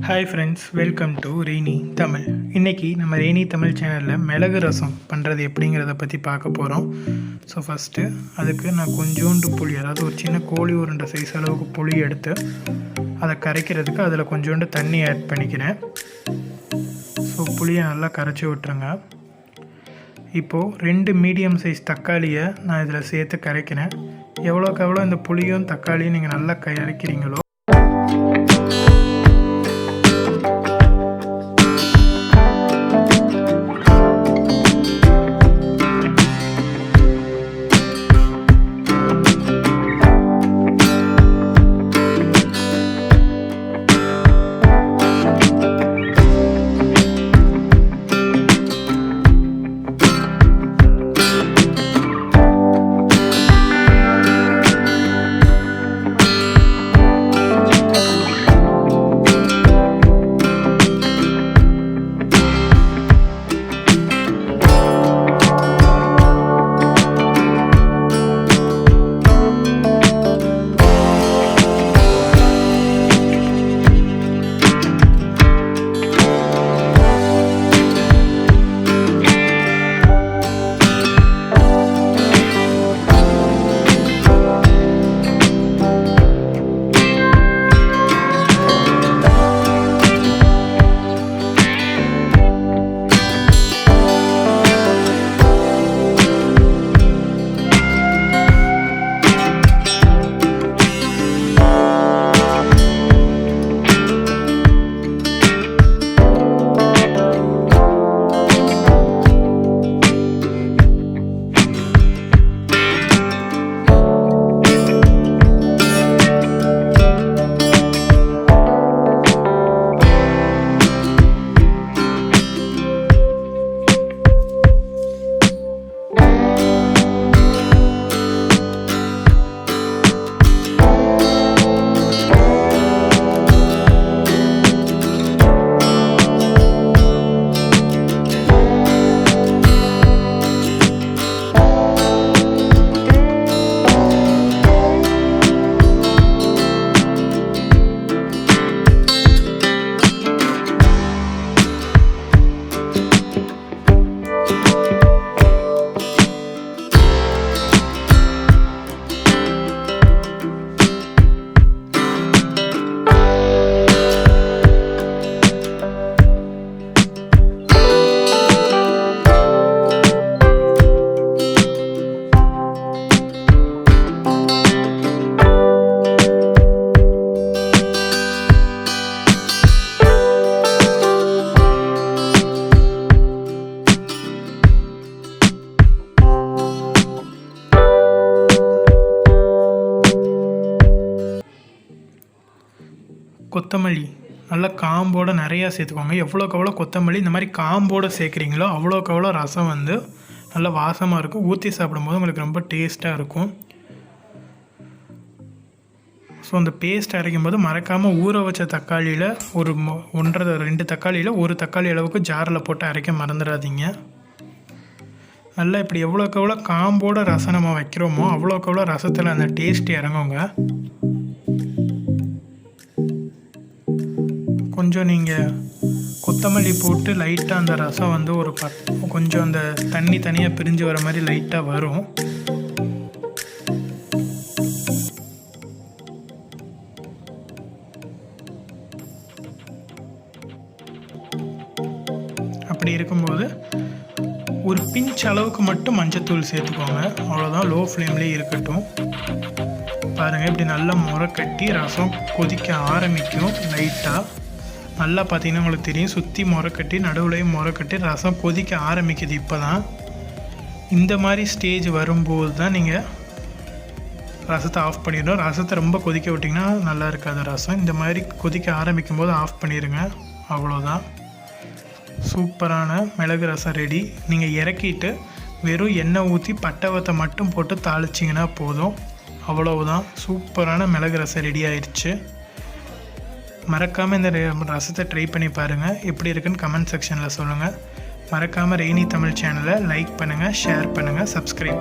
Hi friends, welcome to rainy Tamil. இன்றைக்கி நம்ம rainy Tamil சேனலில் மிளகு ரசம் பண்ணுறது எப்படிங்கிறத பற்றி பார்க்க போகிறோம். ஸோ ஃபஸ்ட்டு அதுக்கு நான் கொஞ்சோண்டு புளி, அதாவது ஒரு சின்ன கோழி உருண்டை சைஸ் அளவுக்கு புளி எடுத்து அதை கரைக்கிறதுக்கு அதில் கொஞ்சோண்டு தண்ணி ஆட் பண்ணிக்கிறேன். ஸோ புளியை நல்லா கரைச்சி விட்டுருங்க. இப்போது 2 மீடியம் சைஸ் தக்காளியை நான் இதில் சேர்த்து கரைக்கிறேன். எவ்வளோக்கு எவ்வளோ இந்த புளியும் தக்காளியும் நீங்கள் நல்லா கரைக்கிறீங்களோ கொத்தமல்லி நல்லா காம்போடு நிறையா சேர்த்துக்கோங்க. எவ்வளோக்கு எவ்வளோ கொத்தமல்லி இந்த மாதிரி காம்போடு சேர்க்குறீங்களோ அவ்வளோக்கு எவ்வளோ ரசம் வந்து நல்லா வாசமாக இருக்கும். ஊற்றி சாப்பிடும்போது உங்களுக்கு ரொம்ப டேஸ்ட்டாக இருக்கும். ஸோ அந்த பேஸ்ட் அரைக்கும் போது மறக்காமல் ஊற வச்ச தக்காளியில் ஒரு 1.5-2 தக்காளியில் 1 தக்காளி அளவுக்கு ஜாரில் போட்டு அரைக்க மறந்துடாதீங்க. நல்லா இப்படி எவ்வளோக்கு எவ்வளோ காம்போட ரசம் நம்ம வைக்கிறோமோ அவ்வளோக்கு எவ்வளோ ரசத்தில் அந்த டேஸ்ட் இறங்குங்க. கொஞ்சம் நீங்கள் கொத்தமல்லி போட்டு லைட்டாக அந்த ரசம் வந்து கொஞ்சம் அந்த தண்ணி தனியாக பிரிஞ்சு வர மாதிரி லைட்டாக வரும். அப்படி இருக்கும்போது ஒரு பிஞ்ச் அளவுக்கு மட்டும் மஞ்சத்தூள் சேர்த்துக்கோங்க. அவ்வளோதான், லோ ஃப்ளேம்லேயே இருக்கட்டும். பாருங்கள், இப்படி நல்லா முறை கட்டி ரசம் கொதிக்க ஆரம்பிக்கும். லைட்டாக நல்லா பார்த்தீங்கன்னா உங்களுக்கு தெரியும், சுற்றி முறை கட்டி நடுவுலையும் முறை கட்டி ரசம் கொதிக்க ஆரம்பிக்குது. இப்போ தான் இந்த மாதிரி ஸ்டேஜ் வரும்போது தான் நீங்கள் ரசத்தை ஆஃப் பண்ணிடணும். ரசத்தை ரொம்ப கொதிக்க விட்டிங்கன்னா நல்லா இருக்காது ரசம். இந்த மாதிரி கொதிக்க ஆரம்பிக்கும் போது ஆஃப் பண்ணிடுங்க. அவ்வளோதான், சூப்பரான மிளகு ரசம் ரெடி. நீங்கள் இறக்கிட்டு வெறும் எண்ணெய் ஊற்றி பட்டை மட்டும் போட்டு தாளிச்சிங்கன்னா போதும். அவ்வளவுதான், சூப்பரான மிளகு ரசம் ரெடி ஆயிடுச்சு. மறக்காமல் இந்த ரசத்தை ட்ரை பண்ணி பாருங்கள். எப்படி இருக்குன்னு கமெண்ட் செக்ஷனில் சொல்லுங்கள். மறக்காமல் ரெய்னி தமிழ் சேனலை லைக் பண்ணுங்கள், ஷேர் பண்ணுங்கள், சப்ஸ்கிரைப்